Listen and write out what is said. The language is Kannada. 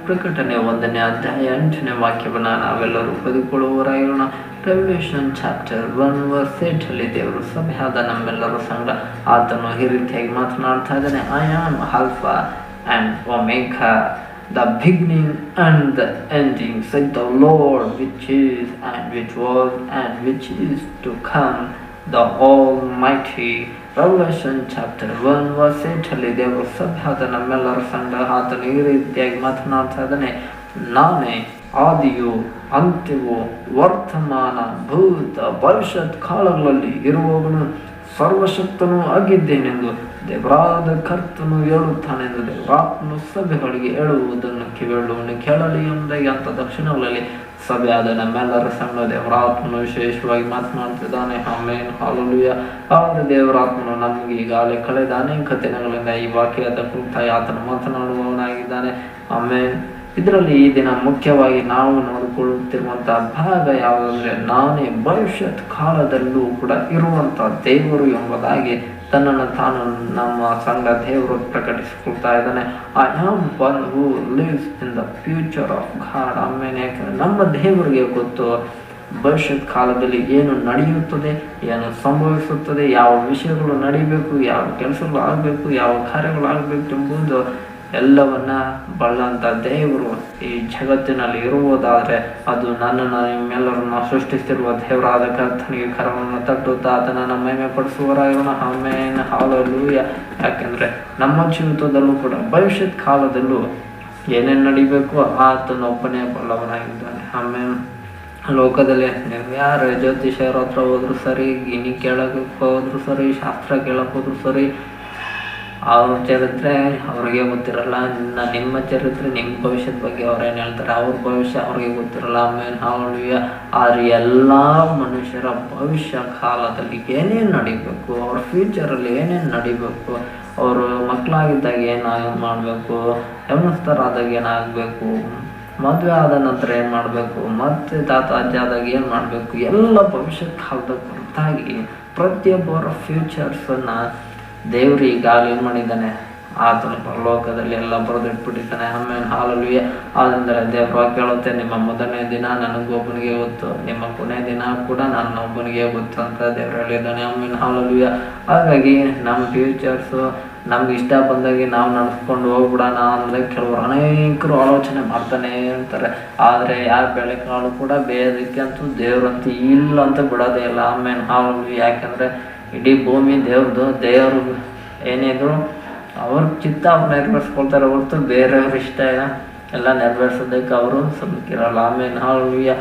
ಪ್ರಕಟಣೆ 1ನೇ ಅಧ್ಯಾಯ 8ನೇ ವಾಕ್ಯವನ್ನು ನಾವೆಲ್ಲರೂ ಓದಿಕೊಳ್ಳುವವರಾಗಿರೋಣ. ರೆವಲ್ಯೂಷನ್ ಚಾಪ್ಟರ್ 1 ವರ್ಸ್ 8 ಅಲ್ಲಿ ದೇವರು ಸಭೆಯಾದ ನಮ್ಮೆಲ್ಲರ ಸಂಘ ಆತನು ಈ ರೀತಿಯಾಗಿ ಮಾತನಾಡ್ತಾ ಇದ್ದಾನೆ. I am alpha and omega, the beginning and the ending, said the Lord, which is and which was and which is to come, the Almighty. Revelation chapter 1 verse 8 ಅಲ್ಲಿ ದೇವರು ಸಭೆಯಾದ ನಮ್ಮೆಲ್ಲರ ಸಂಘ ಆತನು ಈ ರೀತಿಯಾಗಿ ಮಾತನಾಡ್ತಾ ಇದ್ದಾನೆ. ನಾನೇ ಆದಿಯು ಅಂತ್ಯವೂ ವರ್ತಮಾನ ಭೂತ ಭವಿಷ್ಯತ್ ಕಾಲಗಳಲ್ಲಿ ಇರುವವನು ಸರ್ವಶಕ್ತನೂ ಆಗಿದ್ದೇನೆಂದು ದೇವರಾದ ಕರ್ತನು ಹೇಳುತ್ತಾನೆಂದು ದೇವರಾತ್ಮನು ಸಭೆಗಳಿಗೆ ಹೇಳುವುದನ್ನು ಕಿವಿಯುಳ್ಳವನು ಕೇಳಲಿ ಎಂಬುದಾಗಿ ಅಂತ ದಕ್ಷಿಣಗಳಲ್ಲಿ ಸಭೆಯಾದ ನಮ್ಮೆಲ್ಲರ ಸಂಘ ದೇವರಾತ್ಮನು ವಿಶೇಷವಾಗಿ ಮಾತನಾಡ್ತಿದ್ದಾನೆ. ಆಮೇನ್, ಹಲ್ಲೆಲೂಯಾ. ಆದರೆ ದೇವರಾತ್ಮನು ನಮಗೆ ಈಗಾಗಲೇ ಕಳೆದ ಅನೇಕ ದಿನಗಳಿಂದ ಈ ವಾಕ್ಯದ ಕುರಿತಾಗಿ ಆತನು ಮಾತನಾಡುವವನಾಗಿದ್ದಾನೆ. ಆಮೇನ್. ಇದರಲ್ಲಿ ಈ ದಿನ ಮುಖ್ಯವಾಗಿ ನಾವು ನೋಡಿಕೊಳ್ಳುತ್ತಿರುವಂತಹ ಭಾಗ ಯಾವುದಂದ್ರೆ, ನಾನೇ ಭವಿಷ್ಯತ್ ಕಾಲದಲ್ಲೂ ಕೂಡ ಇರುವಂತಹ ದೇವರು ಎಂಬುದಾಗಿ ತನ್ನನ್ನು ತಾನು ನಮ್ಮ ಸಂಘ ದೇವರು ಪ್ರಕಟಿಸಿಕೊಳ್ತಾ ಇದ್ದಾನೆ. I am one who lives in the future of god. ಆಮೇಲೆ ಯಾಕಂದ್ರೆ ನಮ್ಮ ದೇವರಿಗೆ ಗೊತ್ತು ಭವಿಷ್ಯತ್ ಕಾಲದಲ್ಲಿ ಏನು ನಡೆಯುತ್ತದೆ, ಏನು ಸಂಭವಿಸುತ್ತದೆ, ಯಾವ ವಿಷಯಗಳು ನಡೀಬೇಕು, ಯಾವ ಕೆಲಸಗಳು ಆಗಬೇಕು, ಯಾವ ಕಾರ್ಯಗಳು ಆಗಬೇಕು ಎಂಬುದು ಎಲ್ಲವನ್ನ ಬಲ್ಲಂತ ದೇವರು ಈ ಜಗತ್ತಿನಲ್ಲಿ ಇರುವುದಾದರೆ ಅದು ನನ್ನನ್ನು ನಿಮ್ಮೆಲ್ಲರನ್ನ ಸೃಷ್ಟಿಸಿರುವ ದೇವರಾದ ಕರ್ತನಿಗೆ ಕರವನ್ನು ತಟ್ಟುತ್ತಾ ಆತನನ್ನು ಮಹಿಮೆ ಪಡಿಸುವವರಾಗಿರೋಣ. ಆಮೇನ್, ಹಲ್ಲೆಲೂಯಾ. ಯಾಕೆಂದ್ರೆ ನಮ್ಮ ಜೀವಿತದಲ್ಲೂ ಕೂಡ ಭವಿಷ್ಯತ್ ಕಾಲದಲ್ಲೂ ಏನೇನು ನಡಿಬೇಕು ಆತನೊಬ್ಬನೇ ಬಲ್ಲವನಾಗಿದ್ದಾನೆ. ಆಮೇನ್. ಲೋಕದಲ್ಲಿ ನೀವು ಯಾರು ಜ್ಯೋತಿಷರ ಹತ್ರ ಹೋದ್ರು ಸರಿ, ಗಿಣಿ ಕೇಳಕ್ಕೆ ಹೋದ್ರು ಸರಿ, ಶಾಸ್ತ್ರ ಕೇಳಕ್ಕೆ ಹೋದ್ರು ಸರಿ, ಅವ್ರ ಚರಿತ್ರೆ ಅವ್ರಿಗೆ ಗೊತ್ತಿರಲ್ಲ. ನಿಮ್ಮ ಚರಿತ್ರೆ, ನಿಮ್ಮ ಭವಿಷ್ಯದ ಬಗ್ಗೆ ಅವ್ರೇನು ಹೇಳ್ತಾರೆ, ಅವ್ರ ಭವಿಷ್ಯ ಅವ್ರಿಗೆ ಗೊತ್ತಿರಲ್ಲ. ಆಮೇಲೆ ಹಲ್ಲೆಲೂಯಾ. ಆದರೆ ಎಲ್ಲ ಮನುಷ್ಯರ ಭವಿಷ್ಯ ಕಾಲದಲ್ಲಿ ಏನೇನು ನಡಿಬೇಕು, ಅವ್ರ ಫ್ಯೂಚರಲ್ಲಿ ಏನೇನು ನಡಿಬೇಕು, ಅವರು ಮಕ್ಕಳಾಗಿದ್ದಾಗ ಏನು ಮಾಡಬೇಕು, ಯೌವನಸ್ಥರಾದಾಗ ಏನಾಗಬೇಕು, ಮದುವೆ ಆದ ನಂತರ ಏನು ಮಾಡಬೇಕು, ಮತ್ತೆ ತಾತ ಅಜ್ಜ ಆದಾಗ ಏನು ಮಾಡಬೇಕು, ಎಲ್ಲ ಭವಿಷ್ಯತ್ ಕಾಲದ ಕುರಿತಾಗಿ ಪ್ರತಿಯೊಬ್ಬರ ಫ್ಯೂಚರ್ಸನ್ನು ದೇವರು ಈಗಾಗಲೇ ಏನು ಮಾಡಿದ್ದಾನೆ, ಆತನು ಪರಲೋಕದಲ್ಲಿ ಎಲ್ಲ ಬರೆದಿಟ್ಬಿಟ್ಟಿದ್ದಾನೆ. ಆಮೇಲೆ ಹಲ್ಲೆಲೂಯಾ. ಆದ್ದರಿಂದ ದೇವರು ಕೇಳುತ್ತೆ, ನಿಮ್ಮ ಮೊದಲನೇ ದಿನ ನನಗೊಬ್ಬನಿಗೆ ಗೊತ್ತು, ನಿಮ್ಮ ಕೊನೆ ದಿನ ಕೂಡ ನನ್ನೊಬ್ಬನಿಗೆ ಗೊತ್ತು ಅಂತ ದೇವರು ಹೇಳಿದ್ದಾನೆ. ಆಮೇಲೆ ಹಲ್ಲೆಲೂಯಾ. ಹಾಗಾಗಿ ನಮ್ಮ ಫ್ಯೂಚರ್ಸು ನಮ್ಗೆ ಇಷ್ಟ ಬಂದಾಗೆ ನಾವು ನಡೆಸ್ಕೊಂಡು ಹೋಗ್ಬಿಡೋಣ ಅಂದರೆ ಕೆಲವರು ಅನೇಕರು ಆಲೋಚನೆ ಮಾಡ್ತಾನೆ ಇರ್ತಾರೆ. ಆದರೆ ಯಾರ ಬೆಳೆಕಾಳು ಕೂಡ ಬೇಯೋದಕ್ಕೆ ಅಂತೂ ದೇವ್ರಂತೂ ಇಲ್ಲ ಅಂತ ಬಿಡೋದೇ ಇಲ್ಲ. ಆಮೇಲೆ ಹಲ್ಲೆಲೂಯಾ. ಯಾಕೆಂದರೆ ಇಡೀ ಭೂಮಿ ದೇವ್ರದ್ದು, ದೇವರು ಏನಿದ್ರು ಅವ್ರ ಚಿತ್ತ ಅವ್ರು ನೆರವೇರಿಸ್ಕೊಳ್ತಾರೆ ಹೊರತು ಬೇರೆಯವ್ರ ಇಷ್ಟ ಎಲ್ಲ ನೆರವೇರಿಸೋದಕ್ಕೆ ಅವರು ಸಮ್ಮಕ್ಕಿರಲ್ಲ. ಆಮೇಲೆ ಹಲ್ಲೆಲೂಯಾ.